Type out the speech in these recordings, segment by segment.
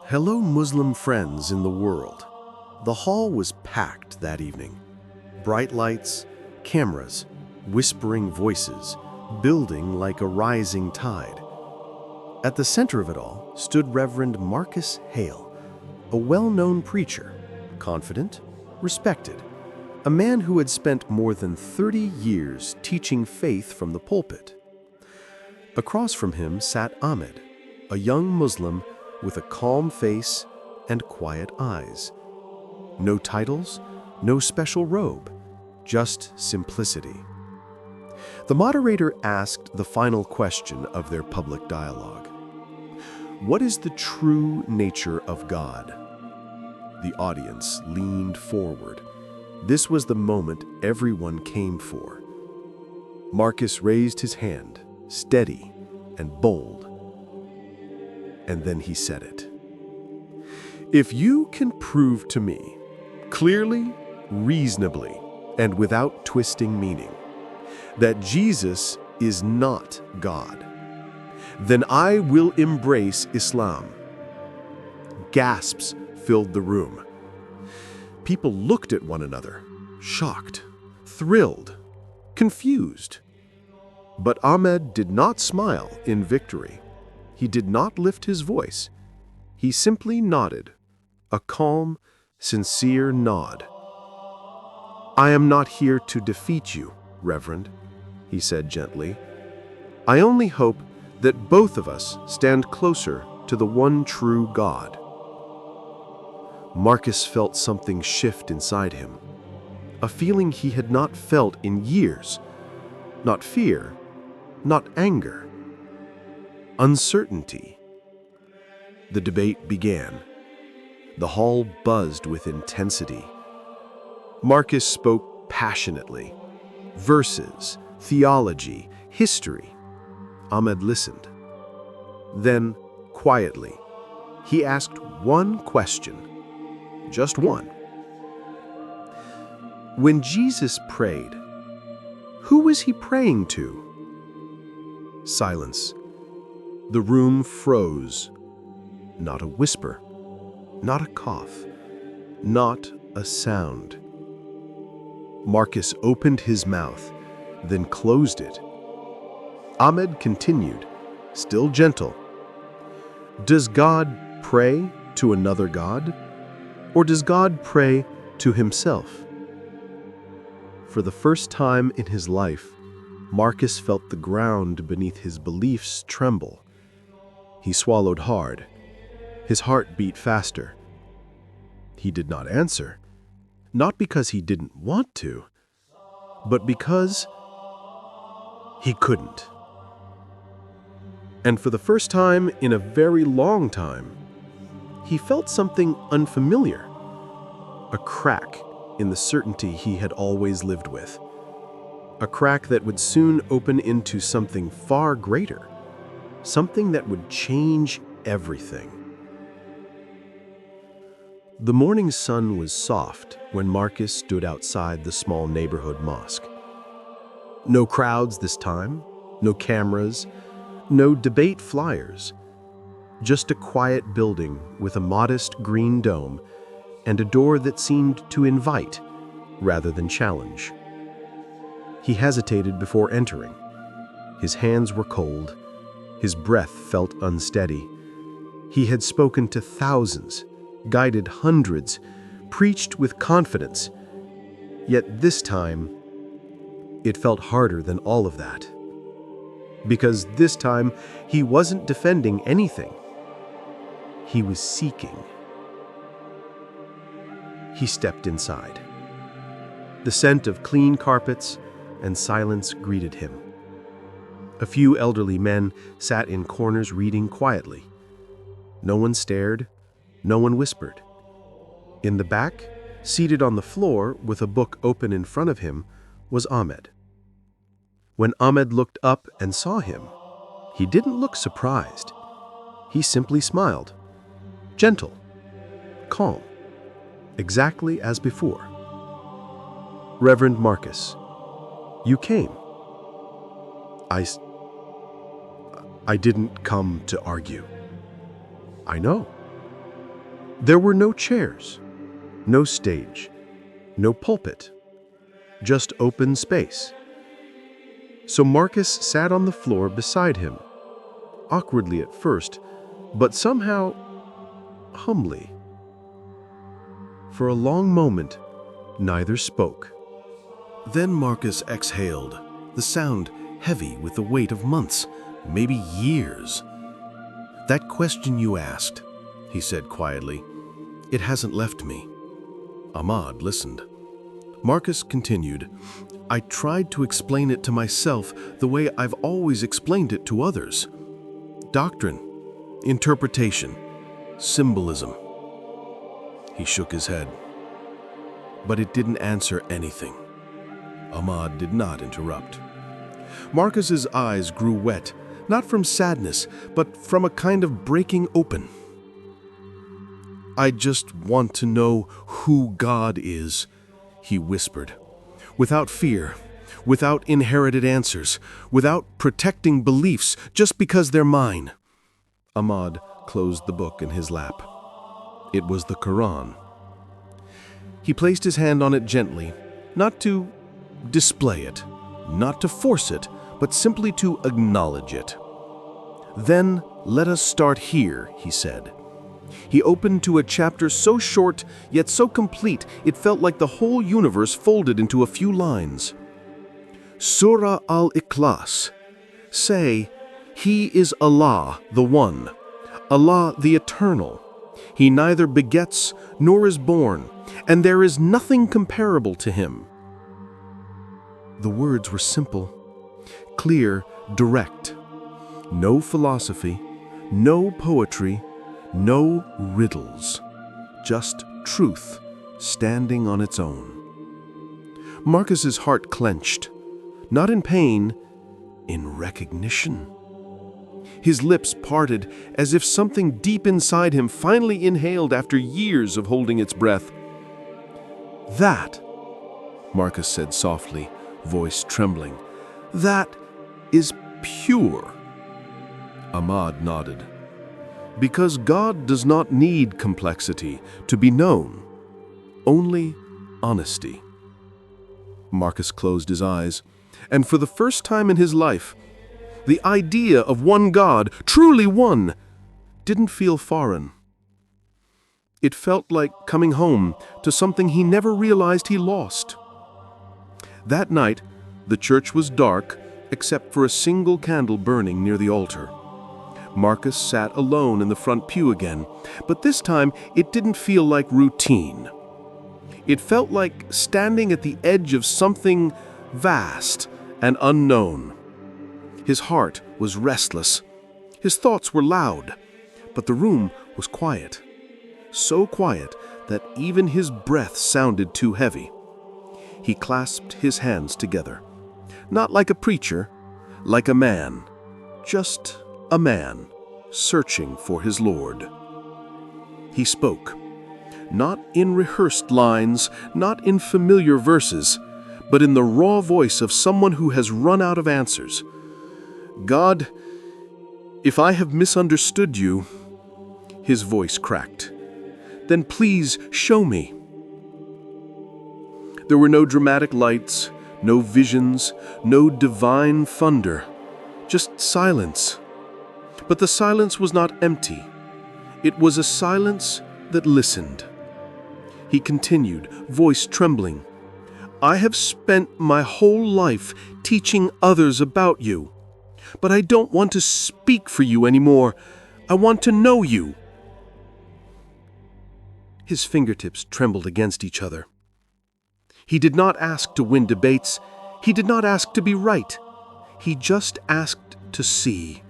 Hello, Muslim friends in the world. The hall was packed that evening. Bright lights, cameras, whispering voices, building like a rising tide. At the center of it all stood Reverend Marcus Hale, a well-known preacher, confident, respected, a man who had spent more than 30 years teaching faith from the pulpit. Across from him sat Ahmed, a young Muslim with a calm face and quiet eyes. No titles, no special robe, just simplicity. The moderator asked the final question of their public dialogue. What is the true nature of God? The audience leaned forward. This was the moment everyone came for. Marcus raised his hand, steady and bold. And then he said it. If you can prove to me, clearly, reasonably, and without twisting meaning, that Jesus is not God, then I will embrace Islam. Gasps filled the room. People looked at one another, shocked, thrilled, confused. But Ahmed did not smile in victory. He did not lift his voice. He simply nodded, a calm, sincere nod. I am not here to defeat you, Reverend, he said gently. I only hope that both of us stand closer to the one true God. Marcus felt something shift inside him, a feeling he had not felt in years. Not fear, not anger. Uncertainty. The debate began. The hall buzzed with intensity. Marcus spoke passionately. Verses, theology, history. Ahmed listened. Then, quietly, he asked one question. Just one. When Jesus prayed, who was he praying to? Silence. The room froze. Not a whisper, not a cough, not a sound. Marcus opened his mouth, then closed it. Ahmed continued, still gentle. Does God pray to another God? Or does God pray to himself? For the first time in his life, Marcus felt the ground beneath his beliefs tremble. He swallowed hard. His heart beat faster. He did not answer, not because he didn't want to, but because he couldn't. And for the first time in a very long time, he felt something unfamiliar, a crack in the certainty he had always lived with, a crack that would soon open into something far greater, something that would change everything. The morning sun was soft when Marcus stood outside the small neighborhood mosque. No crowds this time, no cameras, no debate flyers. Just a quiet building with a modest green dome and a door that seemed to invite rather than challenge. He hesitated before entering. His hands were cold. His breath felt unsteady. He had spoken to thousands, guided hundreds, preached with confidence. Yet this time, it felt harder than all of that. Because this time, he wasn't defending anything. He was seeking. He stepped inside. The scent of clean carpets and silence greeted him. A few elderly men sat in corners reading quietly. No one stared, no one whispered. In the back, seated on the floor with a book open in front of him, was Ahmed. When Ahmed looked up and saw him, he didn't look surprised. He simply smiled. Gentle, calm, exactly as before. Reverend Marcus, you came. I didn't come to argue. I know. There were no chairs, no stage, no pulpit, just open space. So Marcus sat on the floor beside him, awkwardly at first, but somehow humbly. For a long moment, neither spoke. Then Marcus exhaled, the sound heavy with the weight of months, maybe years. "That question you asked," he said quietly, "it hasn't left me." Ahmad listened. Marcus continued, "I tried to explain it to myself the way I've always explained it to others. Doctrine, interpretation, symbolism." He shook his head. But it didn't answer anything. Ahmad did not interrupt. Marcus's eyes grew wet, not from sadness, but from a kind of breaking open. "I just want to know who God is," he whispered, "without fear, without inherited answers, without protecting beliefs just because they're mine." Ahmad closed the book in his lap. It was the Quran. He placed his hand on it gently, not to display it, not to force it, but simply to acknowledge it. "Then let us start here," he said. He opened to a chapter so short, yet so complete, it felt like the whole universe folded into a few lines. Surah al-Ikhlas. Say, He is Allah, the One, Allah the Eternal. He neither begets nor is born, and there is nothing comparable to Him. The words were simple, clear, direct. No philosophy, no poetry, no riddles. Just truth standing on its own. Marcus's heart clenched, not in pain, in recognition. His lips parted as if something deep inside him finally inhaled after years of holding its breath. "That," Marcus said softly, voice trembling, "that is pure." Ahmad nodded. "Because God does not need complexity to be known, only honesty." Marcus closed his eyes, and for the first time in his life, the idea of one God, truly one, didn't feel foreign. It felt like coming home to something he never realized he lost. That night, the church was dark except for a single candle burning near the altar. Marcus sat alone in the front pew again, but this time it didn't feel like routine. It felt like standing at the edge of something vast and unknown. His heart was restless. His thoughts were loud, but the room was quiet. So quiet that even his breath sounded too heavy. He clasped his hands together. Not like a preacher, like a man. Just a man searching for his Lord. He spoke, not in rehearsed lines, not in familiar verses, but in the raw voice of someone who has run out of answers. "God, if I have misunderstood you," his voice cracked, "then please show me." There were no dramatic lights, no visions, no divine thunder, just silence. But the silence was not empty. It was a silence that listened. He continued, voice trembling, "I have spent my whole life teaching others about you, but I don't want to speak for you anymore. I want to know you." His fingertips trembled against each other. He did not ask to win debates. He did not ask to be right. He just asked to see.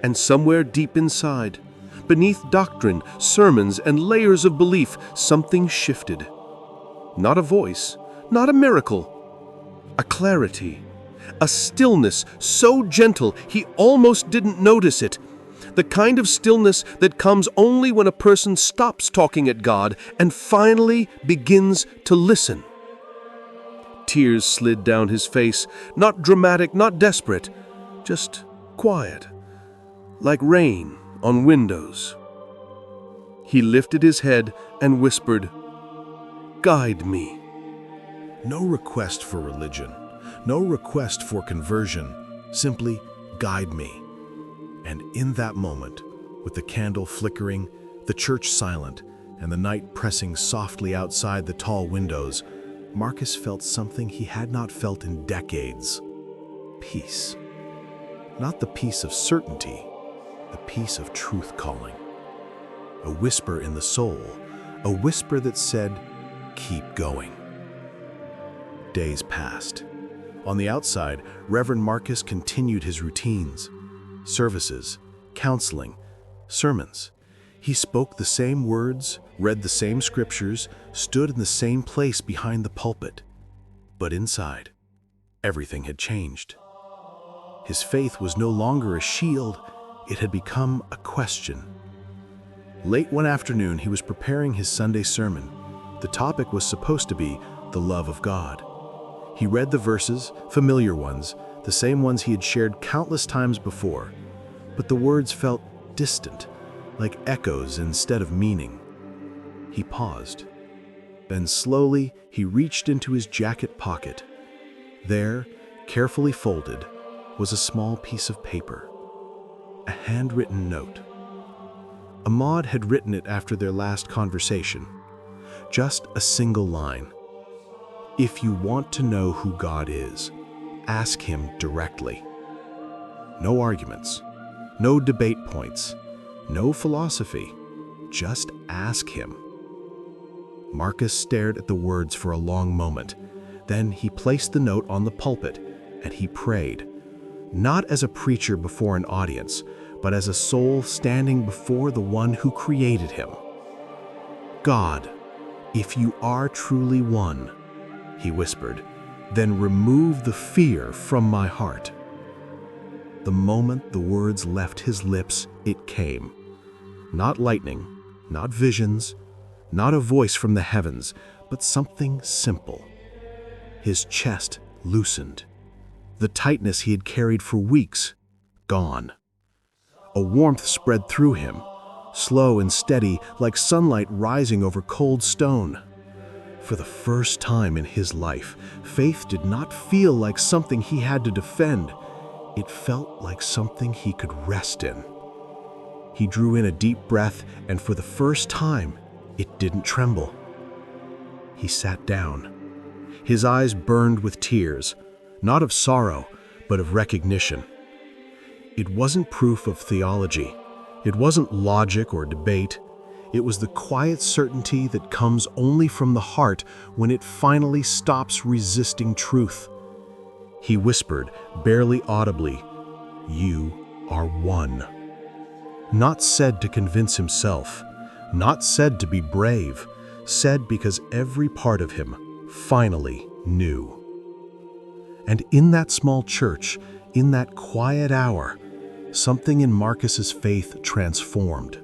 And somewhere deep inside, beneath doctrine, sermons, and layers of belief, something shifted. Not a voice, not a miracle. A clarity, a stillness so gentle he almost didn't notice it. The kind of stillness that comes only when a person stops talking at God and finally begins to listen. Tears slid down his face, not dramatic, not desperate, just quiet, like rain on windows. He lifted his head and whispered, "Guide me." No request for religion, no request for conversion, simply guide me. And in that moment, with the candle flickering, the church silent, and the night pressing softly outside the tall windows, Marcus felt something he had not felt in decades. Peace. Not the peace of certainty, the peace of truth calling. A whisper in the soul, a whisper that said, "Keep going." Days passed. On the outside, Reverend Marcus continued his routines. Services, counseling, sermons. He spoke the same words, read the same scriptures, stood in the same place behind the pulpit. But inside, everything had changed. His faith was no longer a shield, it had become a question. Late one afternoon, he was preparing his Sunday sermon. The topic was supposed to be the love of God. He read the verses, familiar ones, the same ones he had shared countless times before, but the words felt distant, like echoes instead of meaning. He paused. Then slowly, he reached into his jacket pocket. There, carefully folded, was a small piece of paper, a handwritten note. Ahmad had written it after their last conversation. Just a single line. If you want to know who God is, ask him directly. No arguments, no debate points, no philosophy, just ask him. Marcus stared at the words for a long moment. Then he placed the note on the pulpit and he prayed, not as a preacher before an audience, but as a soul standing before the one who created him. God, if you are truly one, he whispered, then remove the fear from my heart. The moment the words left his lips, it came. Not lightning, not visions, not a voice from the heavens, but something simple. His chest loosened. The tightness he had carried for weeks, gone. A warmth spread through him, slow and steady, like sunlight rising over cold stone. For the first time in his life, faith did not feel like something he had to defend. It felt like something he could rest in. He drew in a deep breath, and for the first time, it didn't tremble. He sat down. His eyes burned with tears, not of sorrow, but of recognition. It wasn't proof of theology. It wasn't logic or debate. It was the quiet certainty that comes only from the heart when it finally stops resisting truth. He whispered, barely audibly, "You are one." Not said to convince himself, not said to be brave, said because every part of him finally knew. And in that small church, in that quiet hour, something in Marcus's faith transformed.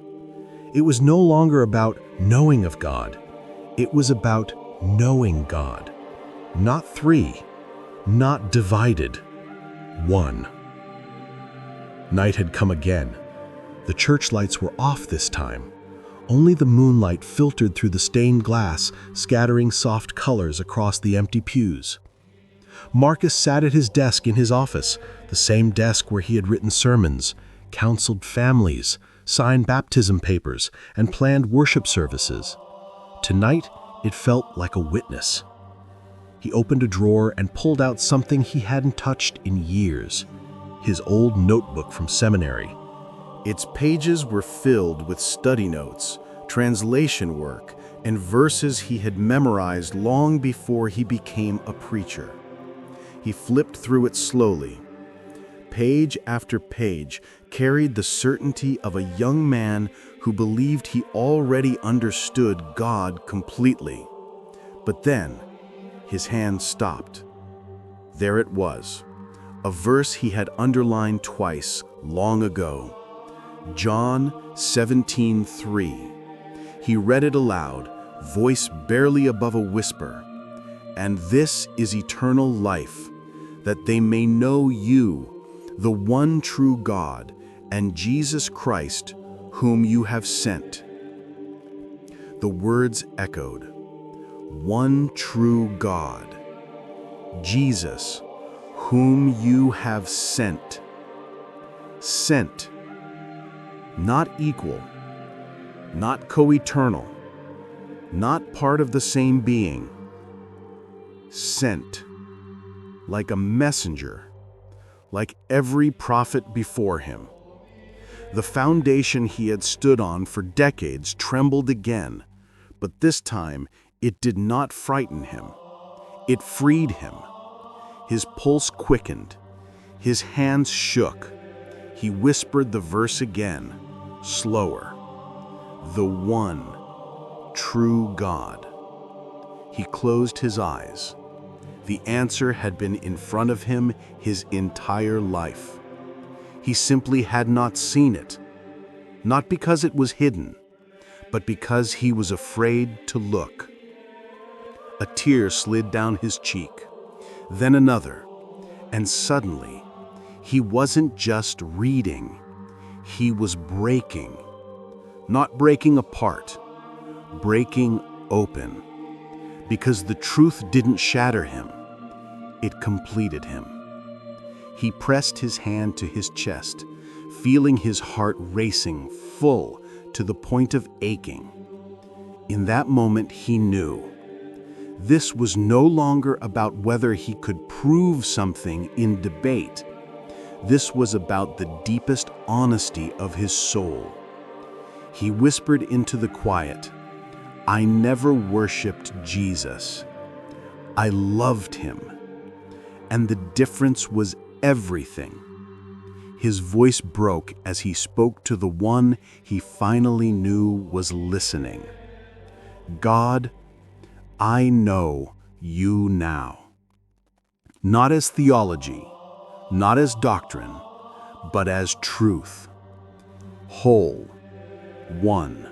It was no longer about knowing of God. It was about knowing God. Not three, not divided, one. Night had come again. The church lights were off this time. Only the moonlight filtered through the stained glass, scattering soft colors across the empty pews. Marcus sat at his desk in his office, the same desk where he had written sermons, counseled families, signed baptism papers, and planned worship services. Tonight, it felt like a witness. He opened a drawer and pulled out something he hadn't touched in years, his old notebook from seminary. Its pages were filled with study notes, translation work, and verses he had memorized long before he became a preacher. He flipped through it slowly. Page after page carried the certainty of a young man who believed he already understood God completely. But then, his hand stopped. There it was, a verse he had underlined twice long ago. John 17:3. He read it aloud, voice barely above a whisper. "And this is eternal life, that they may know you, the one true God, and Jesus Christ, whom you have sent." The words echoed. One true God, Jesus, whom you have sent. Sent. Not equal, not co-eternal, not part of the same being. Sent. Like a messenger, like every prophet before him. The foundation he had stood on for decades trembled again, but this time it did not frighten him. It freed him. His pulse quickened. His hands shook. He whispered the verse again, slower. The one true God. He closed his eyes. The answer had been in front of him his entire life. He simply had not seen it, not because it was hidden, but because he was afraid to look. A tear slid down his cheek, then another, and suddenly, he wasn't just reading, he was breaking. Not breaking apart, breaking open. Because the truth didn't shatter him, it completed him. He pressed his hand to his chest, feeling his heart racing full to the point of aching. In that moment, he knew. This was no longer about whether he could prove something in debate. This was about the deepest honesty of his soul. He whispered into the quiet, I never worshipped Jesus. I loved him. And the difference was everything. His voice broke as he spoke to the one he finally knew was listening. God, I know you now. Not as theology, not as doctrine, but as truth. Whole, one,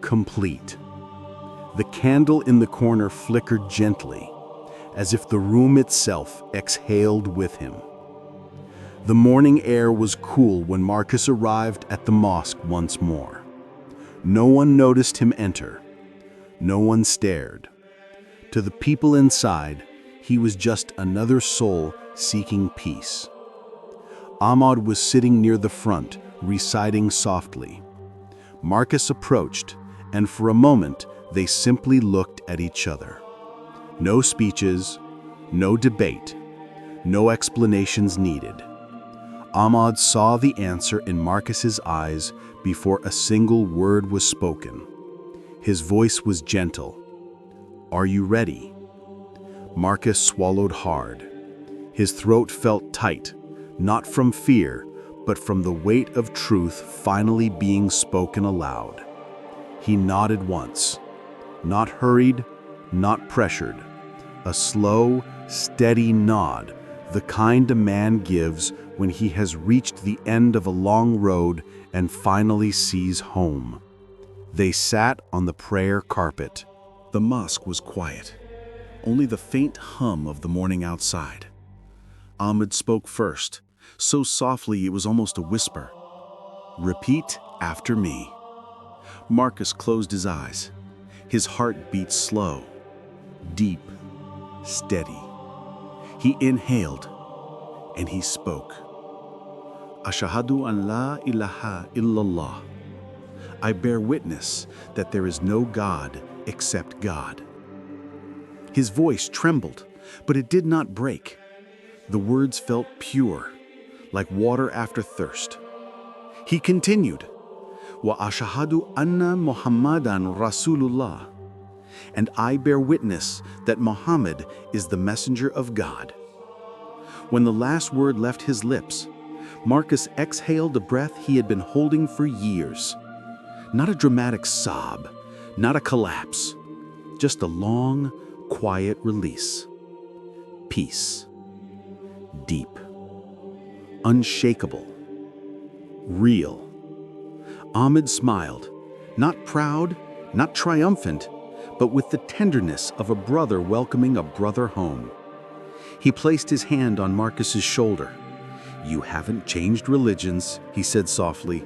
complete. The candle in the corner flickered gently, as if the room itself exhaled with him. The morning air was cool when Marcus arrived at the mosque once more. No one noticed him enter. No one stared. To the people inside, he was just another soul seeking peace. Ahmad was sitting near the front, reciting softly. Marcus approached, and for a moment, they simply looked at each other. No speeches, no debate, no explanations needed. Ahmad saw the answer in Marcus's eyes before a single word was spoken. His voice was gentle. Are you ready? Marcus swallowed hard. His throat felt tight, not from fear, but from the weight of truth finally being spoken aloud. He nodded once, not hurried, not pressured. A slow, steady nod, the kind a man gives when he has reached the end of a long road and finally sees home. They sat on the prayer carpet. The mosque was quiet, only the faint hum of the morning outside. Ahmed spoke first, so softly it was almost a whisper. Repeat after me. Marcus closed his eyes. His heart beat slow, deep, steady. He inhaled, and he spoke. Ashhadu an la ilaha illallah. I bear witness that there is no God except God. His voice trembled, but it did not break. The words felt pure, like water after thirst. He continued, Wa ashhadu anna Muhammadan Rasulullah. And I bear witness that Muhammad is the messenger of God. When the last word left his lips, Marcus exhaled a breath he had been holding for years. Not a dramatic sob, not a collapse, just a long, quiet release. Peace. Deep. Unshakable. Real. Ahmed smiled, not proud, not triumphant, but with the tenderness of a brother welcoming a brother home. He placed his hand on Marcus's shoulder. You haven't changed religions, he said softly.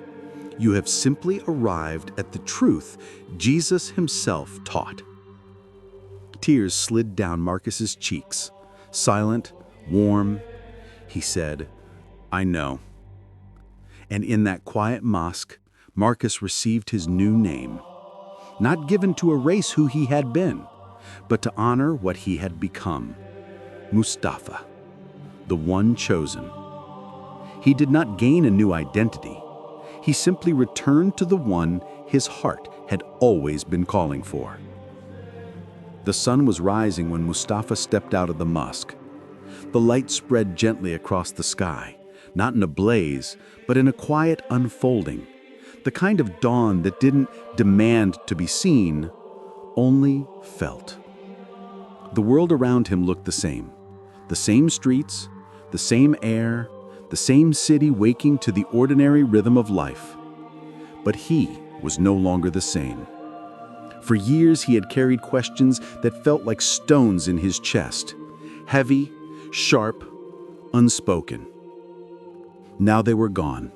You have simply arrived at the truth Jesus himself taught. Tears slid down Marcus's cheeks. Silent, warm, he said, "I know." And in that quiet mosque, Marcus received his new name, not given to erase who he had been, but to honor what he had become, Mustafa, the one chosen. He did not gain a new identity. He simply returned to the one his heart had always been calling for. The sun was rising when Mustafa stepped out of the mosque. The light spread gently across the sky, not in a blaze, but in a quiet unfolding, the kind of dawn that didn't demand to be seen, only felt. The world around him looked the same streets, the same air, the same city waking to the ordinary rhythm of life. But he was no longer the same. For years he had carried questions that felt like stones in his chest, heavy, sharp, unspoken. Now they were gone.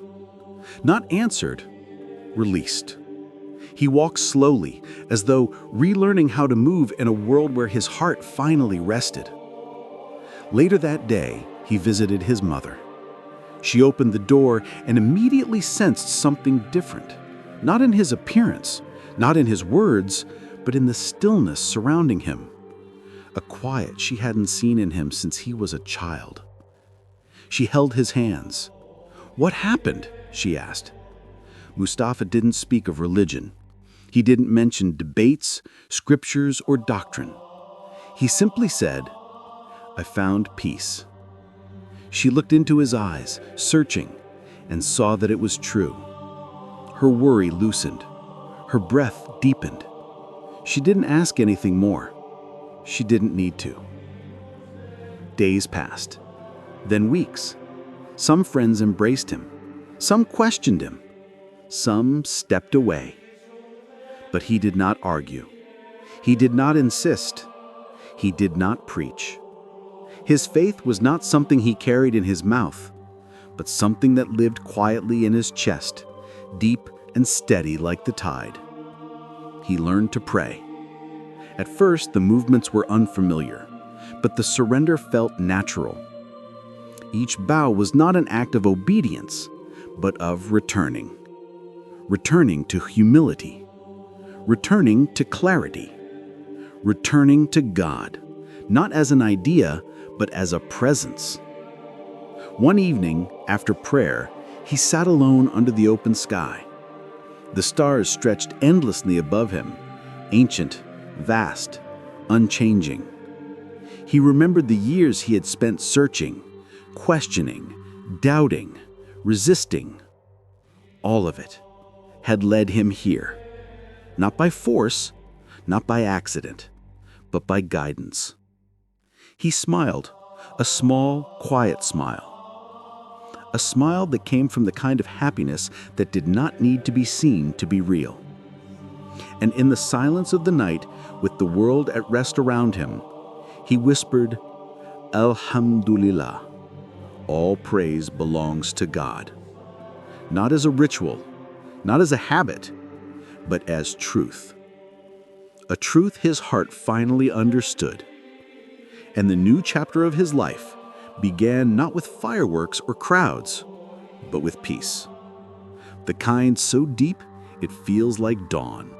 Not answered, released. He walked slowly, as though relearning how to move in a world where his heart finally rested. Later that day, he visited his mother. She opened the door and immediately sensed something different, not in his appearance, not in his words, but in the stillness surrounding him. A quiet she hadn't seen in him since he was a child. She held his hands. "What happened?" she asked. Mustafa didn't speak of religion. He didn't mention debates, scriptures, or doctrine. He simply said, "I found peace." She looked into his eyes, searching, and saw that it was true. Her worry loosened. Her breath deepened. She didn't ask anything more. She didn't need to. Days passed, then weeks. Some friends embraced him. Some questioned him. Some stepped away. But he did not argue. He did not insist. He did not preach. His faith was not something he carried in his mouth, but something that lived quietly in his chest, deep and steady like the tide. He learned to pray. At first, the movements were unfamiliar, but the surrender felt natural. Each bow was not an act of obedience, but of returning. Returning to humility. Returning to clarity. Returning to God, not as an idea, but as a presence. One evening, after prayer, he sat alone under the open sky. The stars stretched endlessly above him, ancient, vast, unchanging. He remembered the years he had spent searching, questioning, doubting, resisting. All of it had led him here, not by force, not by accident, but by guidance. He smiled, a small, quiet smile. A smile that came from the kind of happiness that did not need to be seen to be real. And in the silence of the night, with the world at rest around him, he whispered, "Alhamdulillah, all praise belongs to God." Not as a ritual, not as a habit, but as truth. A truth his heart finally understood. And the new chapter of his life began not with fireworks or crowds, but with peace. The kind so deep it feels like dawn.